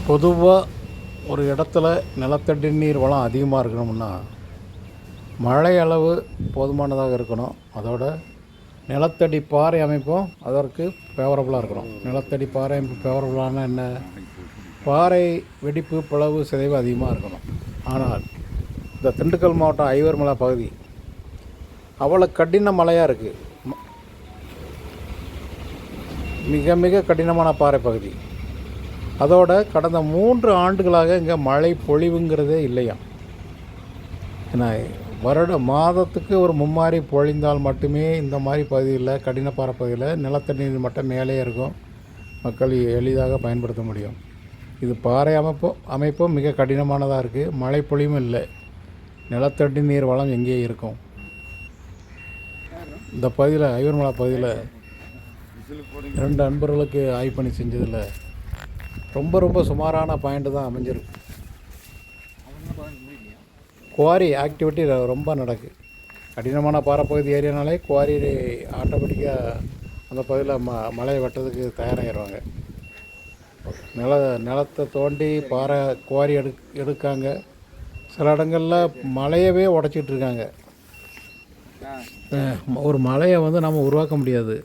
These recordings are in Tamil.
பொதுவாக ஒரு இடத்துல நிலத்தடி நீர் வளம் அதிகமாக இருக்கணும்னா மழை அளவு போதுமானதாக இருக்கணும். அதோட நிலத்தடி பாறை அமைப்பும் அதற்கு ஃபேவரபுளாக இருக்கணும். நிலத்தடி பாறை அமைப்பு ஃபேவரபுளான என்ன, பாறை வெடிப்பு பிளவு சிதைவு அதிகமாக இருக்கணும். ஆனால் இந்த திண்டுக்கல் மாவட்டம் ஐவர் மலை பகுதி அவ்வளோ கடின மலையாக இருக்குது. மிக மிக கடினமான பாறை பகுதி. அதோட கடந்த 3 ஆண்டுகளாக இங்கே மழை பொழிவுங்கிறதே இல்லையா. ஏன்னா மாதத்துக்கு ஒரு மும்மாரி பொழிந்தால் மட்டுமே இந்த மாதிரி பகுதியில், கடினப்பாறை பகுதியில் நிலத்தடி நீர் மட்டம் மேலே இருக்கும், மக்கள் எளிதாக பயன்படுத்த முடியும். இது பாறை அமைப்பும் மிக கடினமானதாக இருக்குது. மழை பொழிவும் இல்லை. நிலத்தடி நீர் வளம் எங்கேயே இருக்கும். இந்த பகுதியில் ஐவர்மலா பகுதியில் 2 நண்பர்களுக்கு ஆய்வு பண்ணி செஞ்சதில் ரொம்ப சுமாரான பாயிண்ட்டு தான் அமைஞ்சிருக்கு. குவாரி ஆக்டிவிட்டி ரொம்ப நடக்குது. கடினமான பாறைப்பகுதி ஏரியானாலே குவாரி ஆட்டோமேட்டிக்காக அந்த பகுதியில் மலையை வெட்டுறதுக்கு தயாராகிடுவாங்க. நிலத்தை தோண்டி பாறை குவாரி எடுக்காங்க. சில இடங்களில் மலையவே உடைச்சிட்டு இருக்காங்க. ஒரு மலையை நம்ம உருவாக்க முடியாது,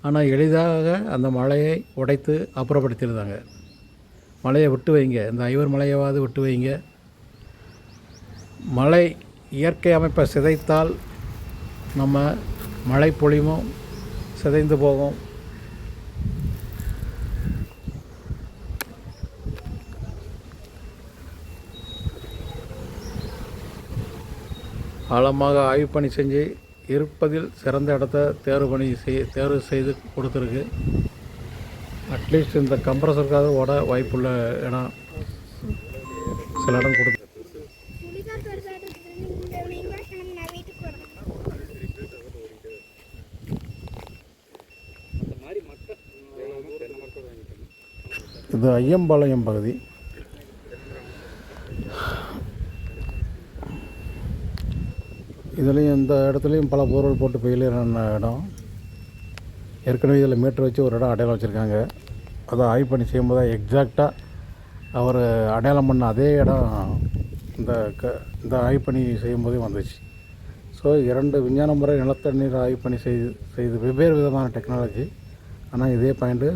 ஆனால் எளிதாக அந்த மலையை உடைத்து அப்புறப்படுத்திடுறாங்க. மலையை விட்டு வைங்க, இந்த ஐவர் மலையவாது விட்டு வைங்க. மழை இயற்கை அமைப்பை சிதைத்தால் நம்ம மழை பொழிவும் சிதைந்து போகும். ஆழமாக ஆய்வு பணி செஞ்சு இருப்பதில் சிறந்த இடத்த தேர்வு செய்து கொடுத்துருக்கு. அட்லீஸ்ட் இந்த கம்ப்ரஸருக்காக ஓட வாய்ப்புள்ள இடம் சில இடம் கொடுத்து. இது ஐயம்பாளையம் பகுதி. இதுலேயும் இந்த இடத்துலையும் பல போர்வெல் போட்டு பெயிலியரான இடம். ஏற்கனவே இதில் மீட்டர் வச்சு ஒரு இடம் அடையாளம் வச்சுருக்காங்க. அதை ஆய்வு பண்ணி செய்யும்போது எக்ஸாக்டாக அவர் அடையாளம் பண்ண அதே இடம் இந்த ஆய்வு பண்ணி செய்யும்போதே வந்துச்சு. ஸோ 2 விஞ்ஞான முறை நிலத்தடி நீர் ஆய்வு பண்ணி செய்து வெவ்வேறு விதமான டெக்னாலஜி. ஆனால் இதே பாயிண்ட்டு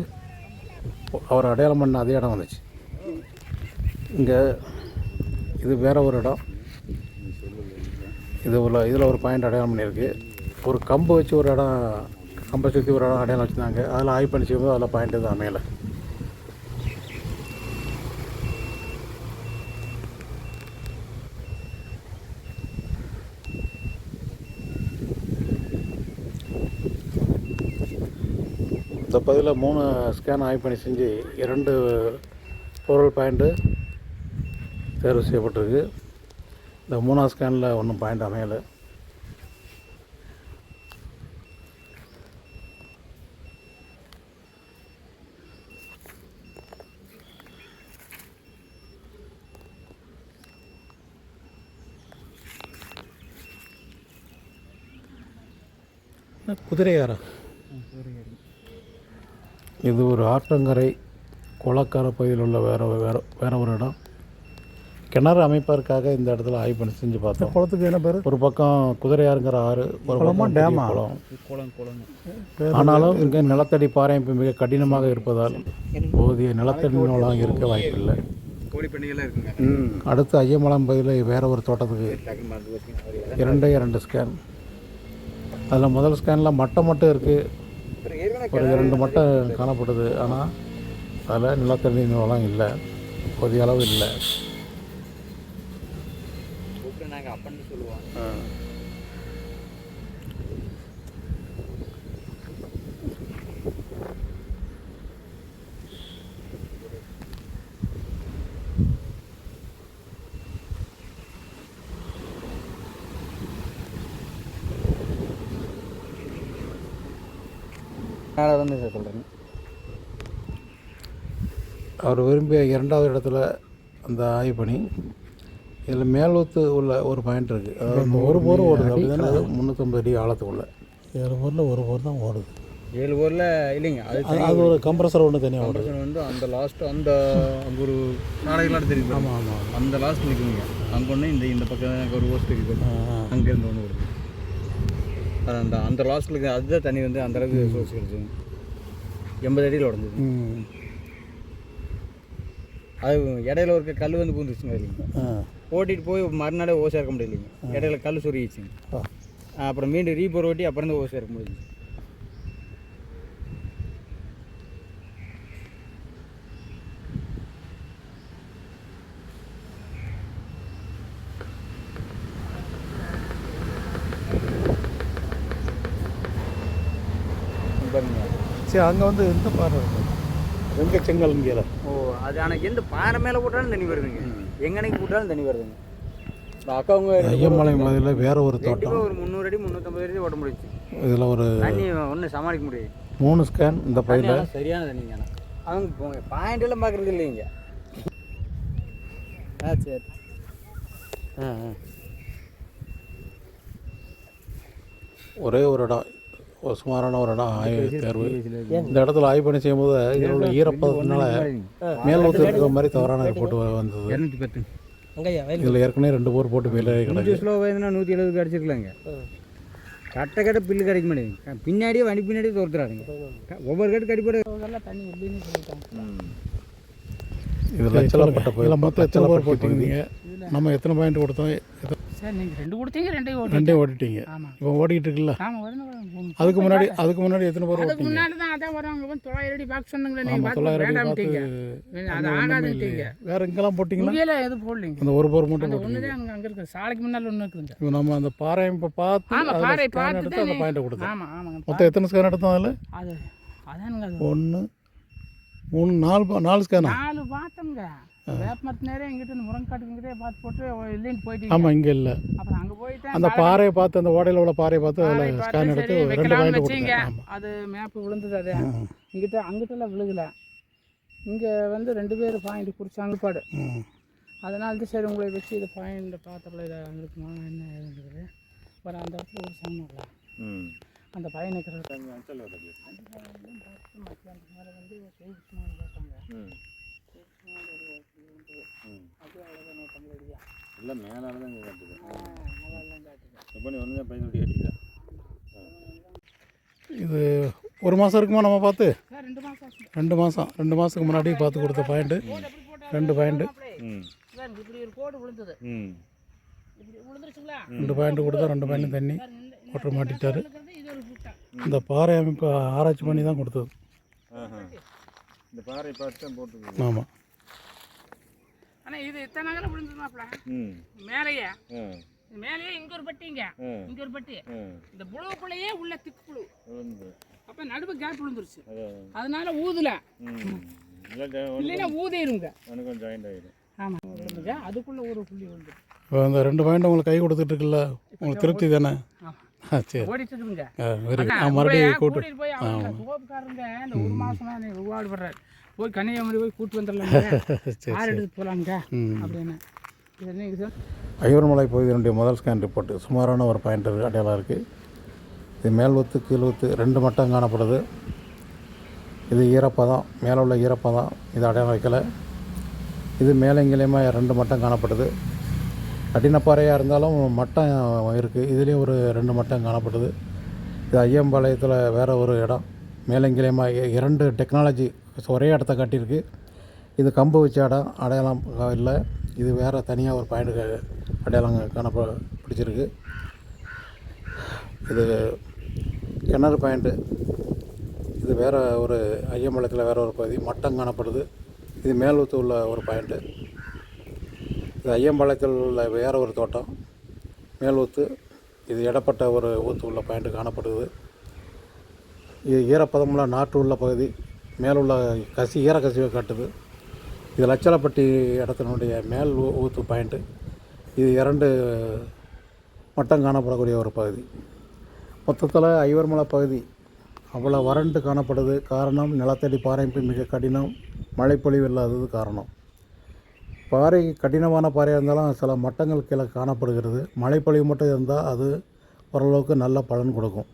அவர் அடையாளம் பண்ண அதே இடம் வந்துச்சு. இங்கே இது வேறு ஒரு இடம். இதில் ஒரு பாயிண்ட் அடையாளம் பண்ணியிருக்கு. ஒரு கம்பு வச்சு ஒரு இடம், கம்பை சுற்றி ஒரு இடம் அடையாளம் வச்சுருந்தாங்க. அதில் ஆய்வு பண்ணி செய்யும்போது அதில் பாயிண்ட் தான் அமையலை. இந்த பகுதியில் 3 ஸ்கேன் ஆய்வு பண்ணி செஞ்சு 2 பொருள் பாயிண்ட்டு தேர்வு செய்யப்பட்டிருக்கு. இந்த 3ஆவது ஸ்கேனில் ஒன்றும் பாயிண்ட் அமையலை. குதிரையாரா, இது ஒரு ஆற்றங்கரை குளக்கரை பகுதியில் உள்ள வேற ஒரு இடம். கிணறு அமைப்பதற்காக இந்த இடத்துல ஆய்வு பண்ணி செஞ்சு பார்த்தோம். குளத்துக்கு என்ன பேர்? ஒரு பக்கம் குதிரையாருங்கிற ஆறு, ஒரு பக்கம் டேமா குளம். ஆனாலும் இங்கே நிலத்தடி பாறை அமைப்பு மிக கடினமாக இருப்பதால் போதிய நிலத்தடி நீர் இருக்க வாய்ப்பில்லை. அடுத்து ஐயமலம் பகுதியில் வேற ஒரு தோட்டத்துக்கு 2 ஸ்கேன். அதில் முதல் ஸ்கேனில் மட்டம் மட்டும் இருக்குது. ஒரு 2 மட்டம் காணப்படுது. ஆனால் அதில் நிலத்தடி நீர்வளம் இல்லை, போதிய அளவு இல்லை. அப்படின்னு சொல்லுவாங்க. சொல்கிறேன். அவர் விரும்பிய 2வது இடத்துல அந்த ஆய்வு பண்ணி இதில் மேலூத்து உள்ள ஒரு பாயிண்ட் இருக்குது. அதாவது ஒரு போர் ஓடுது. அப்படி தானே 350 அடி ஆழத்துக்குள்ள 7 போரில் ஒரு போர் தான் ஓடுது. 7 போரில் இல்லைங்க. அது ஒரு கம்ப்ரஸர் ஒன்று தனியாக கம்ப்ரஸர் வந்து அந்த லாஸ்ட்டு அந்த அங்கே ஒரு நாளைகளாக தெரியும். ஆமாம் ஆமாம். அந்த லாஸ்ட் நிற்குங்க. அங்கே ஒன்று இந்த பக்கம் ஒரு ஓஸ்ட் இருக்குது. அங்கேருந்து ஒன்று வருது. அது அந்த லாஸ்ட்டில் இருக்குது. அதுதான் தண்ணி வந்து அந்தளவுக்கு சோர்ஸ் கிடச்சிங்க. 80 அடியில் உடஞ்சிது. அது இடையில ஒரு கல் வந்து பூந்துச்சுங்க. இல்லைங்க ஓட்டிகிட்டு போய் மறுநாளே ஓசை இறக்க முடியலைங்க. இடையில கல் சொருகிச்சுங்க. அப்புறம் மீண்டும் ரீபோர் ஓட்டி அப்புறம் தான் ஓசை இறக்க முடியுது. சரி, அங்கே வந்து எந்த பாறை வெங்க செங்கல் இங்கே. அது ஆனால் எந்த பாறை மேலே போட்டாலும் தண்ணி வருதுங்க. எங்கனைக்கு போட்டாலும் தண்ணி வருதுங்க. அக்காவங்க ஐயமலை மலையில் வேற ஒரு தோட்டம் ஒரு 300 அடி 350 அடி ஓட்ட முடிச்சு. இதில் ஒரு தண்ணி ஒன்றும் சமாளிக்க முடியாது. 3 ஸ்கேன் இந்த பையில் சரியான தண்ணிங்க. அவங்க போங்க பாயிண்ட் எல்லாம் பார்க்குறது இல்லைங்க. சரி. ஒரே ஒரு இடம் சுமாரான ஒரு இடம் ஆய்வு தேர்வு. இந்த இடத்துல ஆய்வு பண்ணி செய்யும்போது இதில் உள்ள ஈரப்பதத்தினால மேல் ஊற்று இருக்கிற மாதிரி தவறான ரிப்போர்ட் வந்தது. 210 இதில் ஏற்கனவே 2 போர் போட்டு மேலே கிடையாது. ஸ்லோவாக இருந்தால் 170 கிடச்சிருக்கலாங்க. கட்ட பில்லு கிடைக்க மாட்டேங்குது. பின்னாடியே வண்டி பின்னாடியே தோர்த்துறாருங்க. ஒவ்வொரு கட்டு கடிப்பட தண்ணி இல்லைன்னு சொல்லிட்டாங்க. இது லட்சலப்பட்ட போய் மொத்தம் எத்தனை போர் போட்டிருந்தீங்க? நம்ம எத்தனை பாயிண்ட் கொடுத்தோம்? சார் நீங்கள் 2 கொடுத்தீங்க, 2 ஓட்டிட்டீங்க. இப்போ ஓடிக்கிட்டு இருக்குல்ல. அதுக்கு முன்னாடி எத்தனை போர்? அதுக்கு முன்னாடி தான் அதான் வராங்க. 900 அடி பாக்ஸ் சொன்னீங்களே நீங்கள். 900 அடி பார்த்து அது ஆகாதுட்டீங்க. வேற எங்கெல்லாம் போட்டிங்களா? இங்கேல எதுவும் போடலீங்க. அந்த ஒரு போர் மட்டும் ஒன்று தான் அங்கே இருக்கிற சாலைக்கு முன்னால் ஒன்று இருக்குதுங்க. இப்போ நம்ம அந்த பாறை இப்போ பார்த்து பாறை பார்த்து அந்த பாயிண்ட்டை கொடுத்தோம். ஆமாங்க. மொத்தம் எத்தனை ஸ்கேன் எடுத்தோம் அதில்? அது அதானுங்க 1 3 4 ஸ்கேனா? 4 பார்த்தோங்க. வேப்பமரத்து நேரே எங்கிட்ட முருங்காட்டுக்கிட்டே பார்த்து போட்டு இல்லைன்னு போயிட்டு. ஆமாம், இங்கே இல்லை. அப்புறம் அங்கே போயிட்டு அந்த பாறையை பார்த்து அந்த ஓடையில் உள்ள பாறையை பார்த்து அதில் ஸ்கேன் எடுத்து 2 பாயிண்ட் கொடுத்தீங்க. அது மேப்பு விழுந்தது. அது அங்கிட்டலாம் விழுகலை. இங்கே வந்து 2 பேர் பாயிண்ட் குறிச்சாங்க பாடு. அதனால தான் சரி உங்களை வச்சு இதை பாயிண்ட் பார்த்தப்பல இதை இருக்குமா என்ன ஏதுன்றது. அப்புறம் அந்த இடத்துல ஒரு சமூகங்களா அந்த பையன் இருக்கிற மத்தியானத்துக்கு மேலே வந்து செய்திச்சுமான்னு கேட்டாங்க. அப்படியே அவ்வளோதான் 150 அடியா எல்லாம் மேலால தான் இங்கே காட்டுது. மேலாம் காட்டுது. இப்போ நீ ஒன்று தான் 15 அடி அடிக்குதா? இது 1 மாதம் இருக்குமா நம்ம பார்த்து? 2 மாதம் ஆச்சு. 2 மாதம் 2 மாதத்துக்கு முன்னாடி பார்த்து கொடுத்த பாயிண்ட்டு 2 பாயிண்ட்டு. இப்படி ஒரு கோடு விழுந்தது. இப்படி விழுந்துருச்சுங்களா? 2 பாயிண்ட் கொடுத்தா 2 பாயிண்ட் தண்ணி ஓட்டர் மாட்டிட்டாரு. இந்த பாறை அமைப்பு ஆராய்ச்சி பண்ணி தான் கொடுத்தது. இந்த பாறை பார்த்து தான் போட்டு. ஆமாம். ஆனால் இது இத்தனை நகரம் விழுந்துருந்தாப்ல மேலேயே. மேலேயே இங்கே ஒரு பட்டிங்க, இங்கே ஒரு பட்டி. இந்த புழுவுக்குள்ளேயே உள்ள திக்கு புழு. அப்போ நடுவு கேப் விழுந்துருச்சு. அதனால ஊதலை. இல்லைன்னா ஊதிருங்க. ஜாயிண்ட் ஆகிடும். ஆமாம் விழுந்துங்க. அதுக்குள்ளே ஒரு புள்ளி விழுந்து. இப்போ அந்த 2 பாயிண்ட் உங்களுக்கு கை கொடுத்துட்டு இருக்குல்ல, உங்களுக்கு திருப்தி தானே? சரி, ஓடிட்டு இருக்குங்க. மறுபடியும் கூட்டிட்டு போய் அவங்க சோப்புக்காரங்க இந்த 1 மாசமா ரூபாடு படுறாரு. போய் கன்னியாகுமரி போய் கூட்டு வந்துடலாங்க, கார் எடுத்து போகலாங்க அப்படின்னு. இது என்ன சார்? ஐயர்மலை பகுதியினுடைய முதல் ஸ்கேன் ரிப்போர்ட்டு சுமாரான ஒரு பாயிண்ட் அடையாளம் இருக்குது. இது மேல் ஒத்து கீழ் ஒத்து 2 மட்டம் காணப்படுது. இது ஈரப்பதம், மேலே உள்ள ஈரப்பதம் இது அடையாளம் வைக்கலை. இது மேலெங்கிலேயுமே 2 மட்டம் காணப்படுது. கடினப்பாறையாக இருந்தாலும் மட்டம் இருக்குது. இதுலேயும் ஒரு 2 மட்டம் காணப்படுது. இது ஐயம்பாளையத்தில் வேறு ஒரு இடம். மேலெங்கிலேயுமா 2 டெக்னாலஜி ஒரே இடத்த காட்டியிருக்கு. இது கம்பு வச்ச இடம் அடையாளம் இல்லை. இது வேறு தனியாக ஒரு பாயிண்ட் அடையாளம் பிடிச்சிருக்கு. இது கிணறு பாயிண்ட்டு. இது வேறு ஒரு ஐயம்பாளையத்தில் வேறு ஒரு பகுதி மட்டம் காணப்படுது. இது மேலூத்து உள்ள ஒரு பாயிண்ட்டு. இது ஐயம்பாளையத்தில் உள்ள வேறு ஒரு தோட்டம் மேலூத்து. இது இடப்பட்ட ஒரு ஊற்று உள்ள பாயிண்ட்டு காணப்படுது. இது ஈரப்பதமுள்ள நாற்று உள்ள பகுதி, மேலுள்ள ஈரக்கசிவை காட்டுது. இது லட்சலப்பட்டி இடத்தினுடைய மேல் ஊற்று பாயிண்ட்டு. இது 2 மட்டம் காணப்படக்கூடிய ஒரு பகுதி. மொத்தத்தில் ஐயர்மலை பகுதி அவ்வளோ வறண்டு காணப்படுது. காரணம் நிலத்தடி பாறைப்பு மிக கடினம், மழைப்பொழிவு இல்லாதது காரணம். பாறை கடினமான பாறையாக இருந்தாலும் சில மட்டங்கள் கீழே காணப்படுகிறது. மழைப்பொழிவு மட்டும் இருந்தால் அது ஓரளவுக்கு நல்ல பலன் கொடுக்கும்.